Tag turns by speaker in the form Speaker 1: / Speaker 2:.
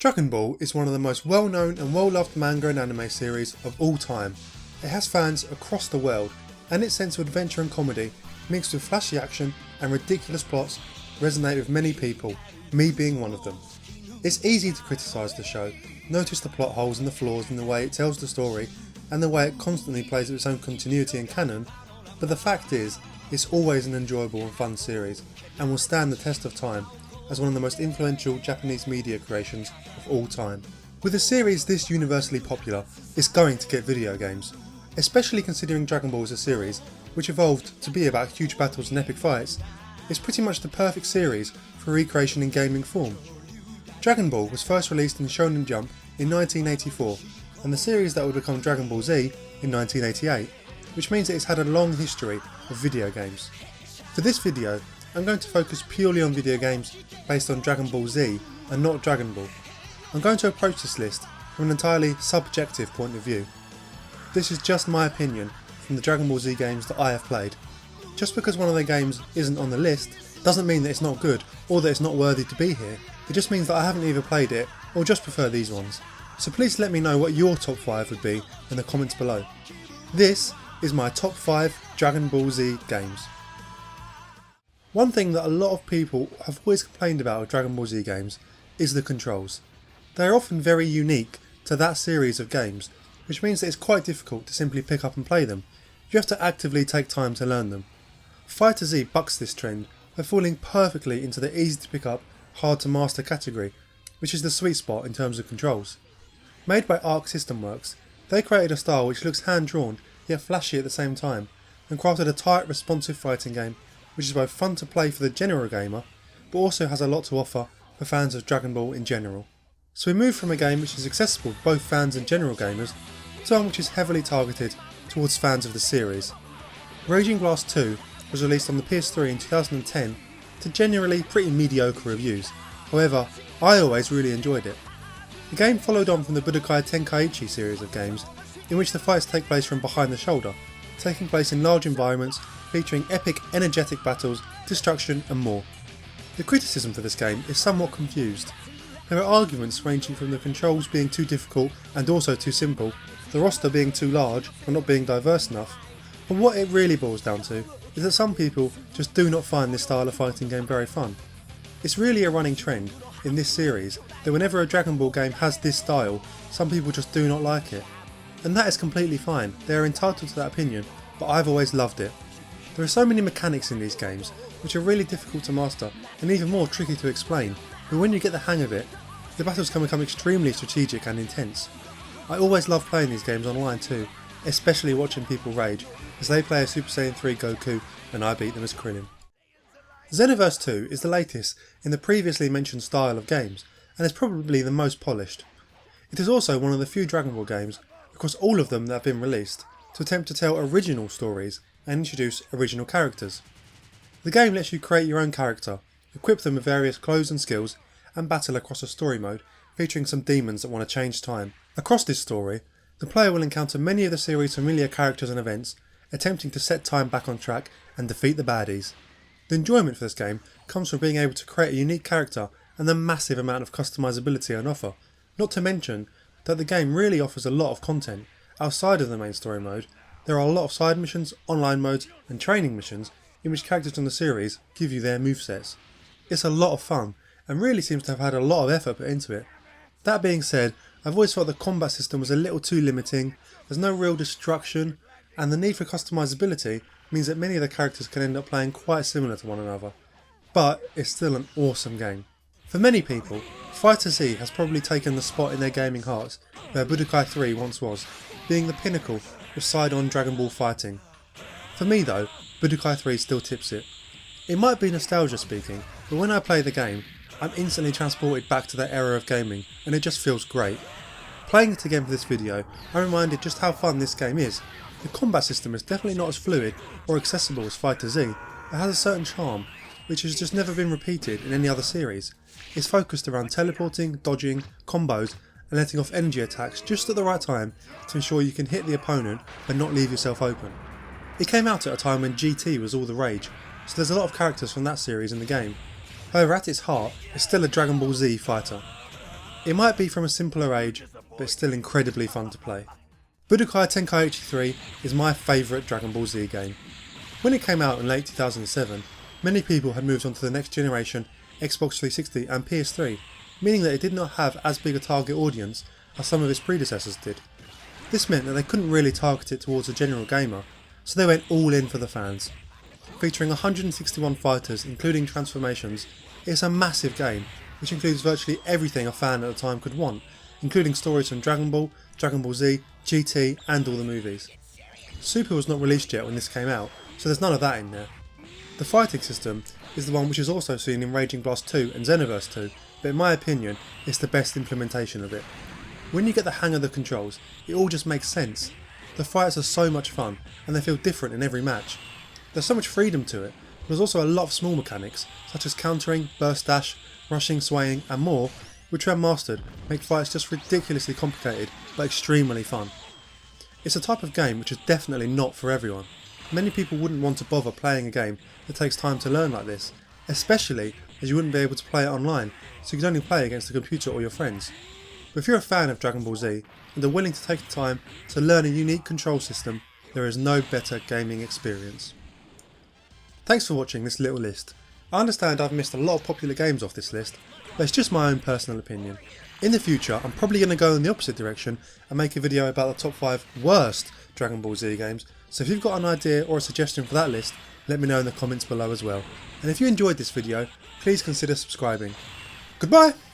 Speaker 1: Dragon Ball is one of the most well-known and well-loved manga and anime series of all time. It has fans across the world, and its sense of adventure and comedy, mixed with flashy action and ridiculous plots, resonate with many people, me being one of them. It's easy to criticise the show, notice the plot holes and the flaws in the way it tells the story, and the way it constantly plays with its own continuity and canon, but the fact is, it's always an enjoyable and fun series, and will stand the test of time as one of the most influential Japanese media creations of all time. With a series this universally popular, it's going to get video games, especially considering Dragon Ball as a series, which evolved to be about huge battles and epic fights. It's pretty much the perfect series for recreation in gaming form. Dragon Ball was first released in Shonen Jump in 1984, and the series that would become Dragon Ball Z in 1988, which means that it's had a long history of video games. For this video, I'm going to focus purely on video games based on Dragon Ball Z and not Dragon Ball. I'm going to approach this list from an entirely subjective point of view. This is just my opinion from the Dragon Ball Z games that I have played. Just because one of the games isn't on the list doesn't mean that it's not good or that it's not worthy to be here. It just means that I haven't either played it or just prefer these ones. So please let me know what your top 5 would be in the comments below. This is my top 5 Dragon Ball Z games. One thing that a lot of people have always complained about with Dragon Ball Z games is the controls. They are often very unique to that series of games, which means that it's quite difficult to simply pick up and play them. You have to actively take time to learn them. Fighter Z bucks this trend by falling perfectly into the easy to pick up, hard to master category, which is the sweet spot in terms of controls. Made by Arc System Works, they created a style which looks hand-drawn yet flashy at the same time, and crafted a tight, responsive fighting game which is both fun to play for the general gamer, but also has a lot to offer for fans of Dragon Ball in general. So we move from a game which is accessible to both fans and general gamers, to one which is heavily targeted towards fans of the series. Raging Blast 2 was released on the PS3 in 2010 to generally pretty mediocre reviews, however I always really enjoyed it. The game followed on from the Budokai Tenkaichi series of games, in which the fights take place from behind the shoulder, taking place in large environments featuring epic energetic battles, destruction and more. The criticism for this game is somewhat confused. There are arguments ranging from the controls being too difficult and also too simple, the roster being too large or not being diverse enough, but what it really boils down to is that some people just do not find this style of fighting game very fun. It's really a running trend in this series that whenever a Dragon Ball game has this style, some people just do not like it. And that is completely fine, they are entitled to that opinion, but I've always loved it. There are so many mechanics in these games which are really difficult to master and even more tricky to explain, but when you get the hang of it, the battles can become extremely strategic and intense. I always love playing these games online too, especially watching people rage as they play as Super Saiyan 3 Goku and I beat them as Krillin. Xenoverse 2 is the latest in the previously mentioned style of games and is probably the most polished. It is also one of the few Dragon Ball games, across all of them that have been released, to attempt to tell original stories and introduce original characters. The game lets you create your own character, equip them with various clothes and skills, and battle across a story mode featuring some demons that want to change time. Across this story, the player will encounter many of the series' familiar characters and events, attempting to set time back on track and defeat the baddies. The enjoyment for this game comes from being able to create a unique character and the massive amount of customizability on offer, not to mention that the game really offers a lot of content. Outside of the main story mode, there are a lot of side missions, online modes and training missions in which characters from the series give you their movesets. It's a lot of fun and really seems to have had a lot of effort put into it. That being said, I've always felt the combat system was a little too limiting, there's no real destruction, and the need for customizability means that many of the characters can end up playing quite similar to one another. But it's still an awesome game. For many people, Fighter Z has probably taken the spot in their gaming hearts where Budokai 3 once was, being the pinnacle of side-on Dragon Ball fighting. For me though, Budokai 3 still tips it. It might be nostalgia speaking, but when I play the game, I'm instantly transported back to that era of gaming and it just feels great. Playing it again for this video, I'm reminded just how fun this game is. The combat system is definitely not as fluid or accessible as Fighter Z, but has a certain charm, which has just never been repeated in any other series. It's focused around teleporting, dodging, combos, and letting off energy attacks just at the right time to ensure you can hit the opponent but not leave yourself open. It came out at a time when GT was all the rage, so there's a lot of characters from that series in the game. However, at its heart, it's still a Dragon Ball Z fighter. It might be from a simpler age, but it's still incredibly fun to play. Budokai Tenkaichi III is my favourite Dragon Ball Z game. When it came out in late 2007, many people had moved on to the next generation Xbox 360 and PS3, meaning that it did not have as big a target audience as some of its predecessors did. This meant that they couldn't really target it towards a general gamer, so they went all in for the fans. Featuring 161 fighters including transformations, it's a massive game which includes virtually everything a fan at the time could want, including stories from Dragon Ball, Dragon Ball Z, GT and all the movies. Super was not released yet when this came out, so there's none of that in there. The fighting system is the one which is also seen in Raging Blast 2 and Xenoverse 2, but in my opinion it's the best implementation of it. When you get the hang of the controls, it all just makes sense. The fights are so much fun and they feel different in every match. There's so much freedom to it, but there's also a lot of small mechanics such as countering, burst dash, rushing, swaying and more, which when mastered make fights just ridiculously complicated but extremely fun. It's a type of game which is definitely not for everyone. Many people wouldn't want to bother playing a game that takes time to learn like this, especially as you wouldn't be able to play it online, so you could only play against the computer or your friends. But if you're a fan of Dragon Ball Z and are willing to take the time to learn a unique control system, there is no better gaming experience. Thanks for watching this little list. I understand I've missed a lot of popular games off this list, but it's just my own personal opinion. In the future, I'm probably going to go in the opposite direction and make a video about the top 5 worst Dragon Ball Z games, so if you've got an idea or a suggestion for that list, let me know in the comments below as well. And if you enjoyed this video, please consider subscribing. Goodbye!